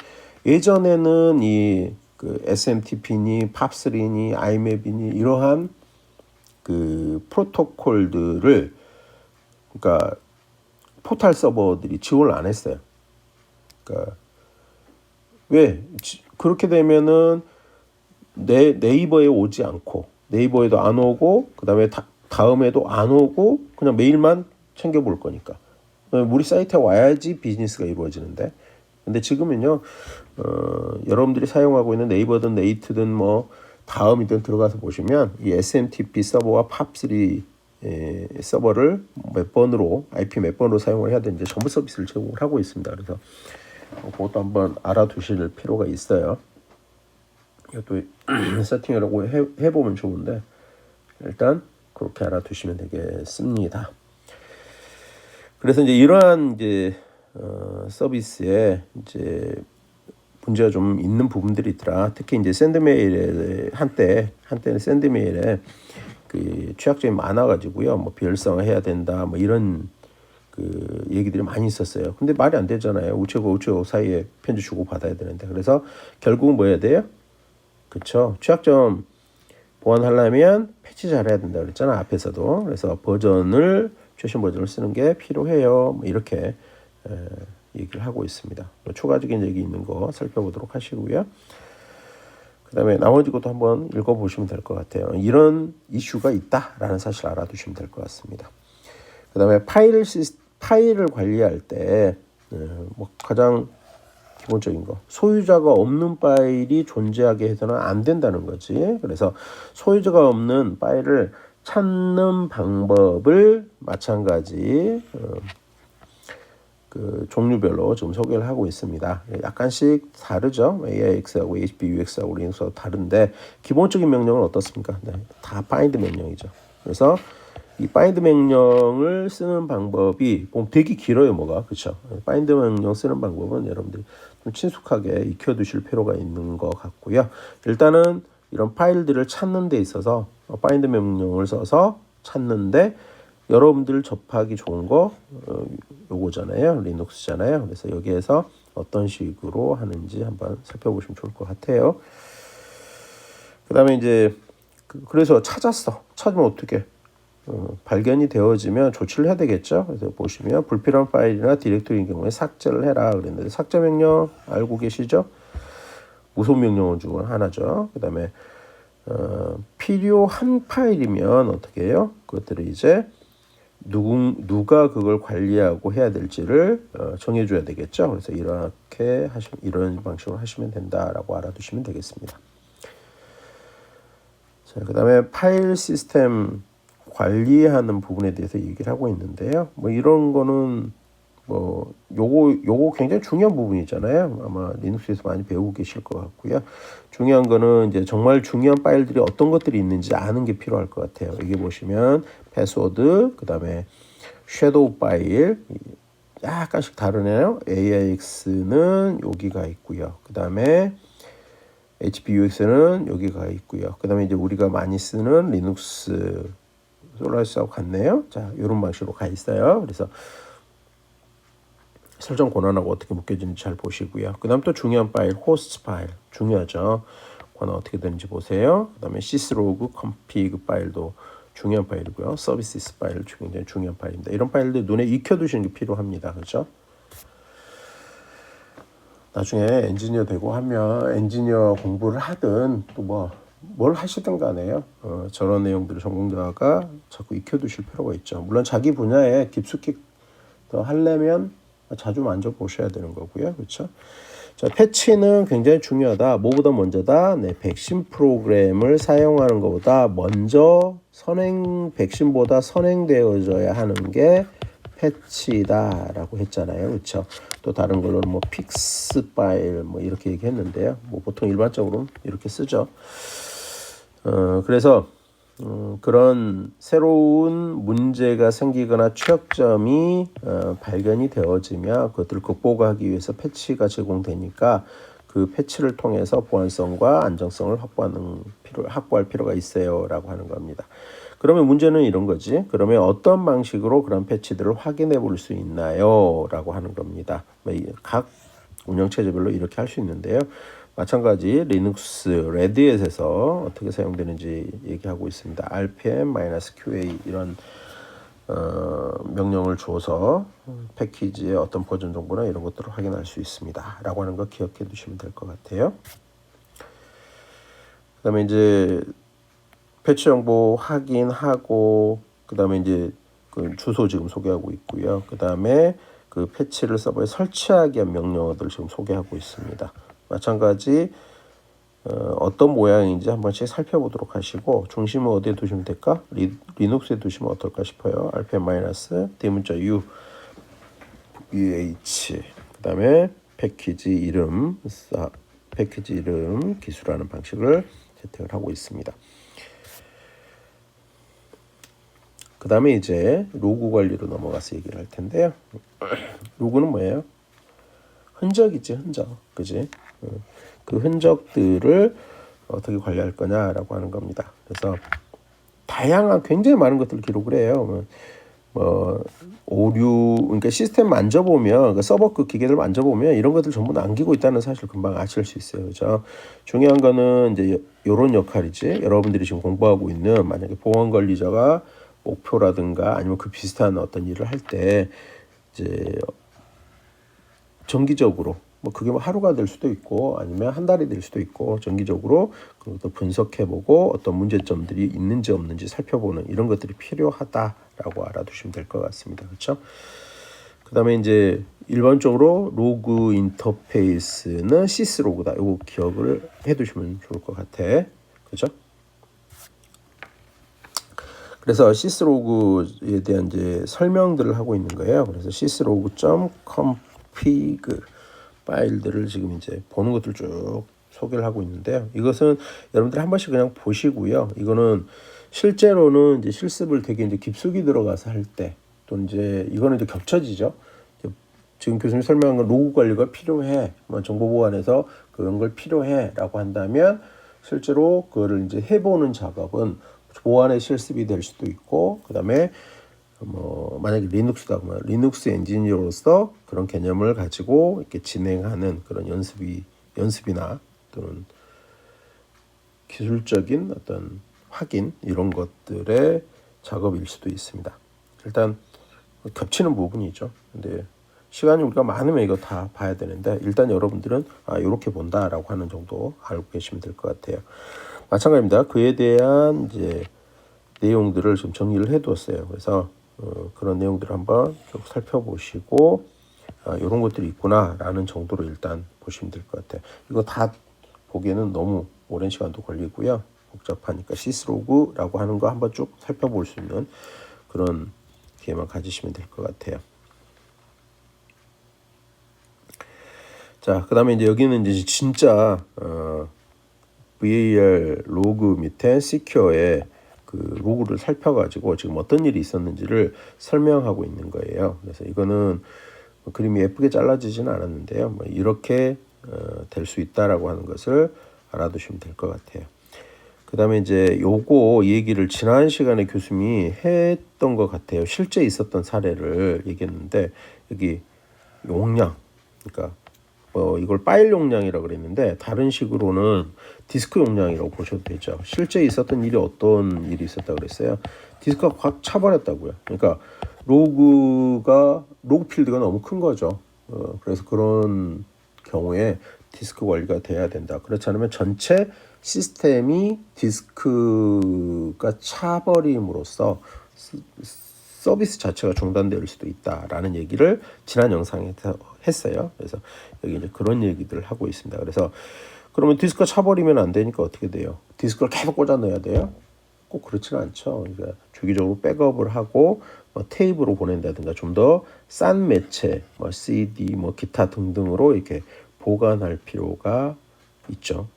예전에는 이 그 SMTP니 팝3니 IMAP이니 이러한 그 프로토콜들을 그러니까 포탈 서버들이 지원을 안 했어요. 그러니까 왜 그렇게 되면은 네이버에 오지 않고 네이버에도 안 오고 그다음에 다음에도 안 오고 그냥 메일만 챙겨볼 거니까 우리 사이트에 와야지 비즈니스가 이루어지는데 근데 지금은요 여러분들이 사용하고 있는 네이버든 네이트든 뭐 다음이든 들어가서 보시면 이 SMTP 서버와 팝3 서버를 몇 번으로 IP 몇 번으로 사용을 해야 되는지 전부 서비스를 제공을 하고 있습니다. 그래서 그것도 한번 알아두실 필요가 있어요. 이것도 세팅이라고 해보면 좋은데 일단 그렇게 알아두시면 되겠습니다. 그래서 이제 이러한 이제 서비스에 이제 문제가 좀 있는 부분들이 있더라. 특히 이제 샌드메일에 한때는 샌드메일에 그 취약점이 많아가지고요. 뭐 비활성화 해야 된다. 뭐 이런 그 얘기들이 많이 있었어요. 근데 말이 안 되잖아요. 우체국 사이에 편지 주고 받아야 되는데. 그래서 결국은 뭐 해야 돼요? 그렇죠. 취약점 보완하려면 패치 잘해야 된다 그랬잖아. 앞에서도. 그래서 최신 버전을 쓰는 게 필요해요. 뭐 이렇게 얘기를 하고 있습니다. 추가적인 얘기 있는 거 살펴보도록 하시고요. 그 다음에 나머지 것도 한번 읽어보시면 될 것 같아요. 이런 이슈가 있다라는 사실을 알아두시면 될 것 같습니다. 그 다음에 파일을 관리할 때 뭐 가장 기본적인 거 소유자가 없는 파일이 존재하게 해서는 안 된다는 거지. 그래서 소유자가 없는 파일을 찾는 방법을 마찬가지 그 종류별로 지금 소개를 하고 있습니다. 약간씩 다르죠. AIX하고 HBUX하고 리눅스하고 다른데 기본적인 명령은 어떻습니까? 네, 다 find 명령이죠. 그래서 이 find 명령을 쓰는 방법이 되게 길어요, 뭐가. 그렇죠? find 명령 쓰는 방법은 여러분들이 좀 친숙하게 익혀두실 필요가 있는 것 같고요. 일단은 이런 파일들을 찾는 데 있어서 find 명령을 써서 찾는데 여러분들 접하기 좋은 거 요거잖아요. 리눅스잖아요. 그래서 여기에서 어떤 식으로 하는지 한번 살펴보시면 좋을 것 같아요. 그 다음에 이제 그래서 찾으면 어떻게 발견이 되어지면 조치를 해야 되겠죠. 그래서 보시면 불필요한 파일이나 디렉토리인 경우에 삭제를 해라 그랬는데 삭제 명령 알고 계시죠? 무소음 명령어 중 하나죠. 그 다음에 필요한 파일이면 어떻게 해요? 그것들을 이제 누가 그걸 관리하고 해야 될지를 정해줘야 되겠죠. 그래서 이런 방식으로 하시면 된다라고 알아두시면 되겠습니다. 자, 그 다음에 파일 시스템 관리하는 부분에 대해서 얘기를 하고 있는데요. 뭐 이런 거는 뭐 요거 굉장히 중요한 부분이잖아요. 아마 리눅스에서 많이 배우고 계실 것 같고요. 중요한 거는 이제 정말 중요한 파일들이 어떤 것들이 있는지 아는 게 필요할 것 같아요. 여기 보시면 패스워드, 그 다음에 섀도우 파일 약간씩 다르네요. AIX는 여기가 있고요. 그 다음에 HBUX는 여기가 있고요. 그 다음에 이제 우리가 많이 쓰는 리눅스 솔라리스하고 같네요. 자, 이런 방식으로 가 있어요. 그래서 설정 권한하고 어떻게 묶여지는지 잘 보시고요. 그 다음 또 중요한 파일, 호스트 파일 중요하죠. 권한 어떻게 되는지 보세요. 그 다음에 sys로그 config 파일도 중요한 파일이고요. 서비스 파일 굉장히 중요한 파일입니다. 이런 파일들 눈에 익혀두시는 게 필요합니다. 그렇죠? 나중에 엔지니어 되고 하면 엔지니어 공부를 하든 또 뭘 하시든 간에요. 저런 내용들을 전공자가 자꾸 익혀두실 필요가 있죠. 물론 자기 분야에 깊숙이 더 하려면 자주 만져보셔야 되는 거고요. 그렇죠? 자, 패치는 굉장히 중요하다. 뭐보다 먼저다? 네, 백신 프로그램을 사용하는 것보다 먼저 백신보다 선행되어져야 하는 게 패치다라고 했잖아요. 그렇죠? 또 다른 걸로는 뭐 픽스 파일 뭐 이렇게 얘기했는데요. 뭐 보통 일반적으로 이렇게 쓰죠. 그래서 그런 새로운 문제가 생기거나 취약점이 발견이 되어지면 그것들을 극복하기 위해서 패치가 제공되니까 그 패치를 통해서 보안성과 안정성을 확보할 필요가 있어요라고 하는 겁니다. 그러면 문제는 이런 거지. 그러면 어떤 방식으로 그런 패치들을 확인해 볼 수 있나요? 라고 하는 겁니다. 각 운영체제별로 이렇게 할 수 있는데요. 마찬가지 리눅스 레드햇에서 어떻게 사용되는지 얘기하고 있습니다. rpm-qa 이런 명령을 줘서 패키지의 어떤 버전 정보나 이런 것들을 확인할 수 있습니다. 라고 하는 거 기억해 두시면 될 것 같아요. 그 다음에 이제 패치 정보 확인하고 그 다음에 이제 그 주소 지금 소개하고 있고요. 그 다음에 그 패치를 서버에 설치하기 위한 명령어들 지금 소개하고 있습니다. 마찬가지 어떤 모양인지 한 번씩 살펴보도록 하시고 중심을 어디에 두시면 될까? 리눅스에 두시면 어떨까 싶어요. rpm-대문자 u 그 다음에 패키지 이름 기술하는 방식을 채택을 하고 있습니다. 그 다음에 이제 로그 관리로 넘어가서 얘기를 할 텐데요. 로그는 뭐예요? 흔적이지, 흔적. 그지? 그 흔적들을 어떻게 관리할 거냐라고 하는 겁니다. 그래서 다양한 굉장히 많은 것들을 기록을 해요. 오류, 그러니까 시스템 만져보면, 그러니까 서버 그 기계들 만져보면 이런 것들 전부 남기고 있다는 사실 금방 아실 수 있어요. 그죠? 중요한 거는 이제 이런 역할이지. 여러분들이 지금 공부하고 있는 만약에 보안 관리자가 목표라든가 아니면 그 비슷한 어떤 일을 할 때 이제 정기적으로 뭐 그게 뭐 하루가 될 수도 있고 아니면 한 달이 될 수도 있고 정기적으로 그것도 분석해보고 어떤 문제점들이 있는지 없는지 살펴보는 이런 것들이 필요하다라고 알아두시면 될 것 같습니다. 그렇죠? 그 다음에 이제 일반적으로 로그 인터페이스는 시스로그다. 이거 기억을 해두시면 좋을 것 같아. 그렇죠? 그래서 시스로그에 대한 이제 설명들을 하고 있는 거예요. 그래서 syslog.config 파일들을 지금 이제 보는 것들 쭉 소개를 하고 있는데요. 이것은 여러분들 한 번씩 그냥 보시고요. 이거는 실제로는 이제 실습을 되게 이제 깊숙이 들어가서 할 때 또 이제 이거는 이제 겹쳐지죠. 지금 교수님 설명한 건 로그 관리가 필요해. 정보 보안에서 그런 걸 필요해라고 한다면 실제로 그거를 이제 해보는 작업은 보안의 실습이 될 수도 있고, 그 다음에 만약에 리눅스다 그러면 리눅스 엔지니어로서 그런 개념을 가지고 이렇게 진행하는 그런 연습이나 또는 기술적인 어떤 확인 이런 것들의 작업일 수도 있습니다. 일단 겹치는 부분이죠. 근데 시간이 우리가 많으면 이거 다 봐야 되는데 일단 여러분들은 이렇게 본다라고 하는 정도 알고 계시면 될 것 같아요. 마찬가지입니다. 그에 대한 이제 내용들을 좀 정리를 해두었어요. 그래서 그런 내용들을 한번 쭉 살펴보시고 이런 것들이 있구나라는 정도로 일단 보시면 될 것 같아요. 이거 다 보기에는 너무 오랜 시간도 걸리고요. 복잡하니까 시스로그라고 하는 거 한번 쭉 살펴볼 수 있는 그런 기회만 가지시면 될 것 같아요. 자, 그 다음에 이제 여기는 이제 진짜 VAR 로그 밑에 Secure의 그 로그를 살펴가지고 지금 어떤 일이 있었는지를 설명하고 있는 거예요. 그래서 이거는 그림이 예쁘게 잘라지지는 않았는데요. 이렇게 될 수 있다라고 하는 것을 알아두시면 될 것 같아요. 그 다음에 이제 요거 얘기를 지난 시간에 교수님이 했던 것 같아요. 실제 있었던 사례를 얘기했는데 여기 용량, 그러니까 이걸 파일 용량이라고 그랬는데 다른 식으로는 디스크 용량이라고 보셔도 되죠. 실제 있었던 일이 어떤 일이 있었다고 그랬어요. 디스크가 확 차버렸다고요. 그러니까 로그 필드가 너무 큰 거죠. 그래서 그런 경우에 디스크 관리가 돼야 된다. 그렇지 않으면 전체 시스템이 디스크가 차버림으로써 서비스 자체가 중단될 수도 있다라는 얘기를 지난 영상에서 했어요. 그래서 여기 이제 그런 얘기들을 하고 있습니다. 그래서 그러면 디스크가 차버리면 안 되니까 어떻게 돼요? 디스크를 계속 꽂아 넣어야 돼요? 꼭 그렇지는 않죠. 그러니까 주기적으로 백업을 하고 테이프로 보낸다든가 좀 더 싼 매체, CD, 기타 등등으로 이렇게 보관할 필요가 있죠.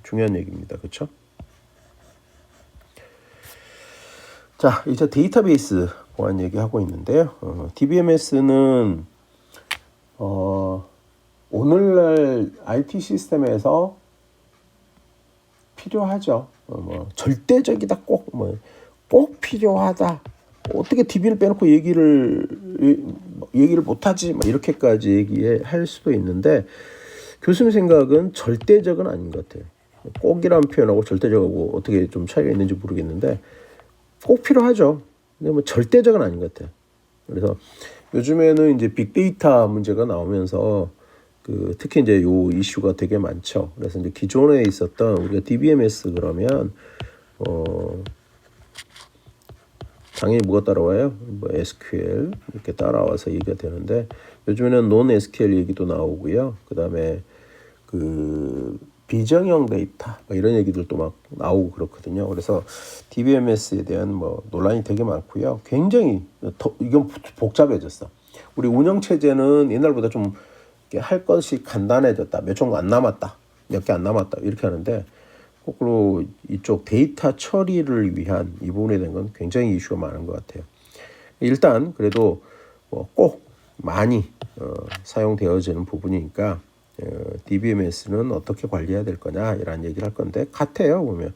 중요한 얘기입니다. 그렇죠? 자, 이제 데이터베이스 보안 얘기하고 있는데요. DBMS는 오늘날 IT 시스템에서 필요하죠. 절대적이다, 꼭 필요하다. 어떻게 DB를 빼놓고 얘기를 못하지? 이렇게까지 얘기할 수도 있는데 교수님 생각은 절대적은 아닌 것 같아요. 꼭이라는 표현하고 절대적하고 어떻게 좀 차이가 있는지 모르겠는데 꼭 필요하죠. 근데 뭐 절대적은 아닌 것 같아요. 그래서 요즘에는 이제 빅데이터 문제가 나오면서 특히 이제 요 이슈가 되게 많죠. 그래서 이제 기존에 있었던 우리가 DBMS 그러면 당연히 뭐가 따라와요? 뭐 SQL 이렇게 따라와서 얘기가 되는데 요즘에는 논 SQL 얘기도 나오고요. 그다음에 비정형 데이터 뭐 이런 얘기들도 막 나오고 그렇거든요. 그래서 DBMS에 대한 뭐 논란이 되게 많고요. 굉장히 이건 복잡해졌어. 우리 운영 체제는 옛날보다 좀 할 것이 간단해졌다. 몇 종 안 남았다. 몇 개 안 남았다. 이렇게 하는데 거꾸로 이쪽 데이터 처리를 위한 이 부분에 대한 건 굉장히 이슈가 많은 것 같아요. 일단 그래도 꼭 많이 사용되어지는 부분이니까 DBMS는 어떻게 관리해야 될 거냐 이런 얘기를 할 건데 같아요. 보면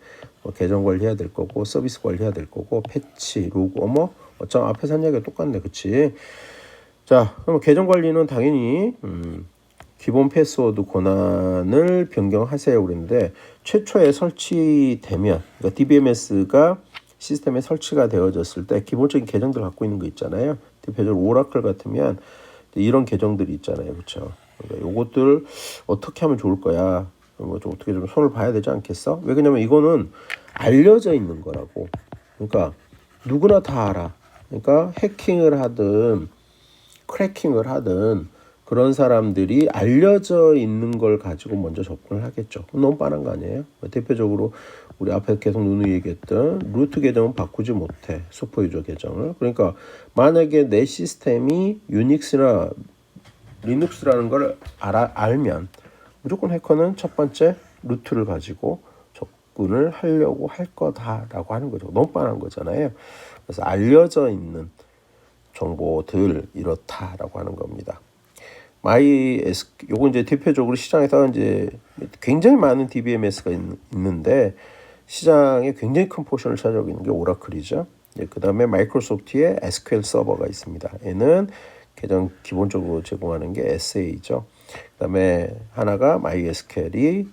계정 관리해야 될 거고 서비스 관리해야 될 거고 패치, 로그 어쩜 앞에서 한 얘기가 똑같네. 그치? 자, 그럼 계정 관리는 당연히 기본 패스워드 권한을 변경하세요 그랬는데 최초에 설치되면 그러니까 DBMS가 시스템에 설치가 되어졌을 때 기본적인 계정들 갖고 있는 거 있잖아요. 대표적으로 오라클 같으면 이런 계정들이 있잖아요. 그렇죠? 그러니까 요것들 어떻게 하면 좋을 거야. 뭐 좀 어떻게 좀 손을 봐야 되지 않겠어? 왜 그러냐면 이거는 알려져 있는 거라고. 그러니까 누구나 다 알아. 그러니까 해킹을 하든 크래킹을 하든 그런 사람들이 알려져 있는 걸 가지고 먼저 접근을 하겠죠. 너무 뻔한 거 아니에요? 대표적으로 우리 앞에 계속 누누이 얘기했던 루트 계정은 바꾸지 못해. 슈퍼유저 계정을. 그러니까 만약에 내 시스템이 유닉스나 리눅스라는 걸 알면 무조건 해커는 첫 번째 루트를 가지고 접근을 하려고 할 거다라고 하는 거죠. 너무 뻔한 거잖아요. 그래서 알려져 있는 정보들 이렇다라고 하는 겁니다. 요거 이제 대표적으로 시장에서 이제 굉장히 많은 DBMS가 있는데 시장에 굉장히 큰 포션을 차지하고 있는 게 오라클이죠. 그 다음에 마이크로소프트의 SQL 서버가 있습니다. 얘는 계정 기본적으로 제공하는 게 SA죠. 그 다음에 하나가 MySQL이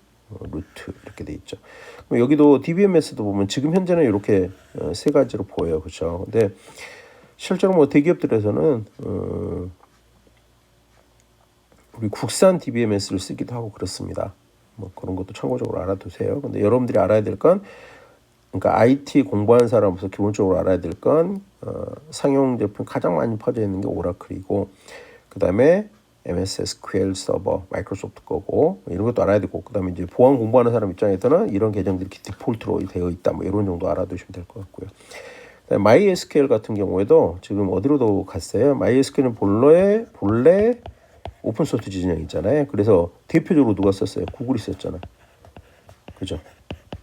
루트 이렇게 돼 있죠. 여기도 DBMS도 보면 지금 현재는 이렇게 세 가지로 보여요. 그렇죠. 근데 실제로 뭐 대기업들에서는 우리 국산 DBMS를 쓰기도 하고 그렇습니다. 뭐 그런 것도 참고적으로 알아두세요. 근데 여러분들이 알아야 될 건 그러니까 IT 공부하는 사람으로서 기본적으로 알아야 될 건 상용 제품 가장 많이 퍼져 있는 게 오라클이고 그다음에 MS SQL 서버 마이크로소프트 거고 이런 것도 알아야 되고 그다음에 이제 보안 공부하는 사람 입장에서는 이런 계정들이 디폴트로 되어 있다. 뭐 이런 정도 알아두시면 될 것 같고요. MySQL 같은 경우에도 지금 어디로도 갔어요. MySQL은 본래 오픈소스 진영 있잖아요. 그래서 대표적으로 누가 썼어요? 구글이 썼잖아. 그죠?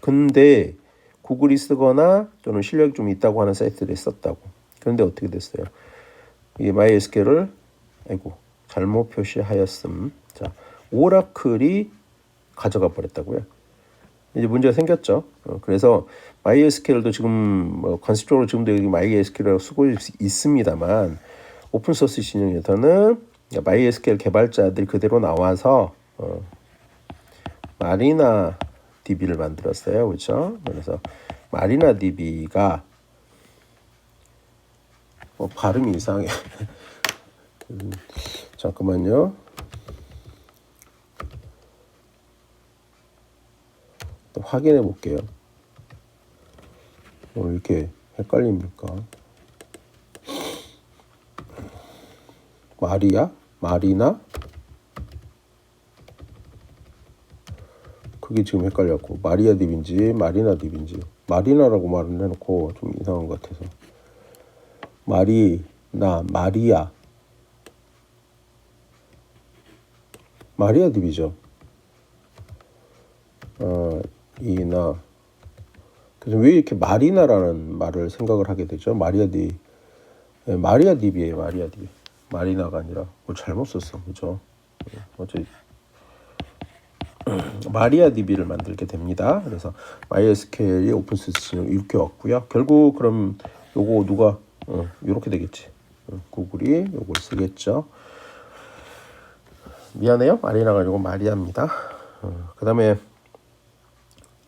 근데 구글이 쓰거나 또는 실력이 좀 있다고 하는 사이트들이 썼다고. 그런데 어떻게 됐어요? 이 MySQL을 잘못 표시하였음. 자, 오라클이 가져가 버렸다고요. 이제 문제가 생겼죠. 그래서 MySQL도 지금 관습적으로 지금도 여기 MySQL을 쓰고 있습니다만 오픈소스 진영에서는 MySQL 개발자들이 그대로 나와서 마리나 DB를 만들었어요. 그렇죠? 그래서 마리나 DB가 발음이 이상해. 잠깐만요. 또 확인해 볼게요. 왜 이렇게 헷갈립니까? 마리나? 그게 지금 헷갈렸고 마리아 딥인지 마리나 딥인지 마리나라고 말을 해놓고 좀 이상한 것 같아서 마리아 딥이죠. 그래서 왜 이렇게 마리나라는 말을 생각을 하게 되죠? 마리아 딥이에요. 마리나가 아니라 잘못 썼어. 그죠? 어째 마리아 DB를 만들게 됩니다. 그래서 MySQL이 오픈소스 이렇게 왔고요. 결국 그럼 요거 누가 이렇게 되겠지. 구글이 요걸 쓰겠죠. 미안해요. 마리나가 아니고 마리아입니다. 그 다음에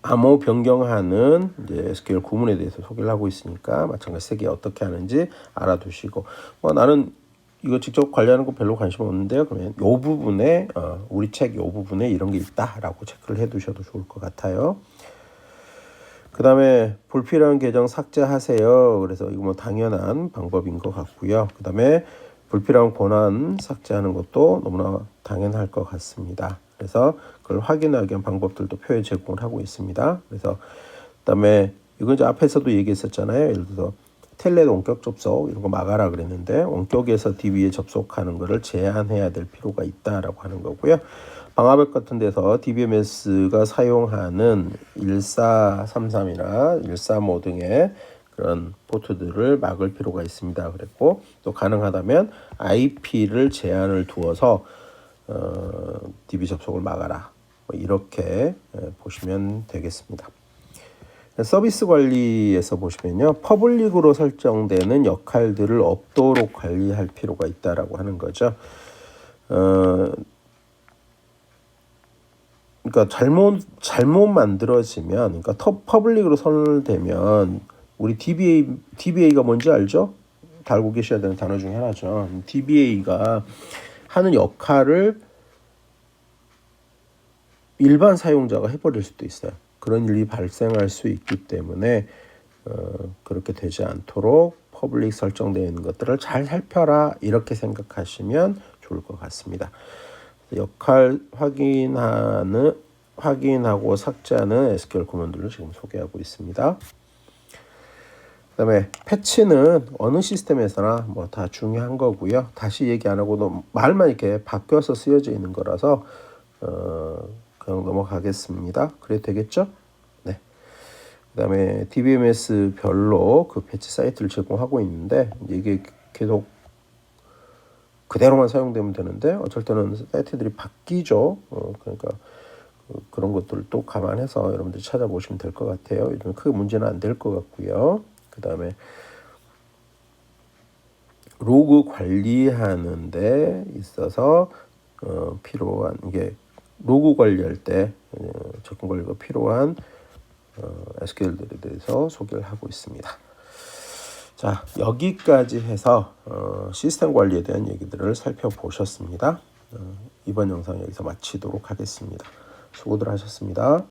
암호 변경하는 이제 SQL 구문에 대해서 소개를 하고 있으니까 마찬가지 세 개 어떻게 하는지 알아두시고 나는 이거 직접 관리하는 거 별로 관심 없는데요. 그러면 요 부분에 우리 책 요 부분에 이런 게 있다라고 체크를 해두셔도 좋을 것 같아요. 그 다음에 불필요한 계정 삭제하세요. 그래서 이거 뭐 당연한 방법인 것 같고요. 그 다음에 불필요한 권한 삭제하는 것도 너무나 당연할 것 같습니다. 그래서 그걸 확인하기 위한 방법들도 표에 제공을 하고 있습니다. 그래서 그다음에 이건 이제 앞에서도 얘기했었잖아요. 예를 들어서 텔넷 원격 접속 이런 거 막아라 그랬는데 원격에서 DB에 접속하는 것을 제한해야 될 필요가 있다라고 하는 거고요. 방화벽 같은 데서 DBMS가 사용하는 1433이나 135 등의 그런 포트들을 막을 필요가 있습니다. 그랬고 또 가능하다면 IP를 제한을 두어서 DB 접속을 막아라. 이렇게 보시면 되겠습니다. 서비스 관리에서 보시면요. 퍼블릭으로 설정되는 역할들을 없도록 관리할 필요가 있다라고 하는 거죠. 그러니까 잘못 만들어지면, 그러니까 퍼블릭으로 선언되면 우리 DBA가 뭔지 알죠? 다 알고 계셔야 되는 단어 중에 하나죠. DBA가 하는 역할을 일반 사용자가 해버릴 수도 있어요. 그런 일이 발생할 수 있기 때문에 그렇게 되지 않도록 퍼블릭 설정되어 있는 것들을 잘 살펴라 이렇게 생각하시면 좋을 것 같습니다. 역할 확인하고 삭제하는 SQL 구문들을 지금 소개하고 있습니다. 그다음에 패치는 어느 시스템에서나 뭐 다 중요한 거고요. 다시 얘기 안 하고도 말만 이렇게 바뀌어서 쓰여져 있는 거라서 그냥 넘어가겠습니다. 그래도 되겠죠? 네. 그다음에 DBMS 별로 그 패치 사이트를 제공하고 있는데 이게 계속 그대로만 사용되면 되는데 어쩔 때는 사이트들이 바뀌죠. 그러니까 그런 것들을 또 감안해서 여러분들이 찾아보시면 될 것 같아요. 요즘 크게 문제는 안 될 것 같고요. 그 다음에 로그 관리하는 데 있어서 필요한 이게 로그 관리할 때 접근 관리가 필요한 SQL들에 대해서 소개를 하고 있습니다. 자, 여기까지 해서 시스템 관리에 대한 얘기들을 살펴보셨습니다. 이번 영상 여기서 마치도록 하겠습니다. 수고들 하셨습니다.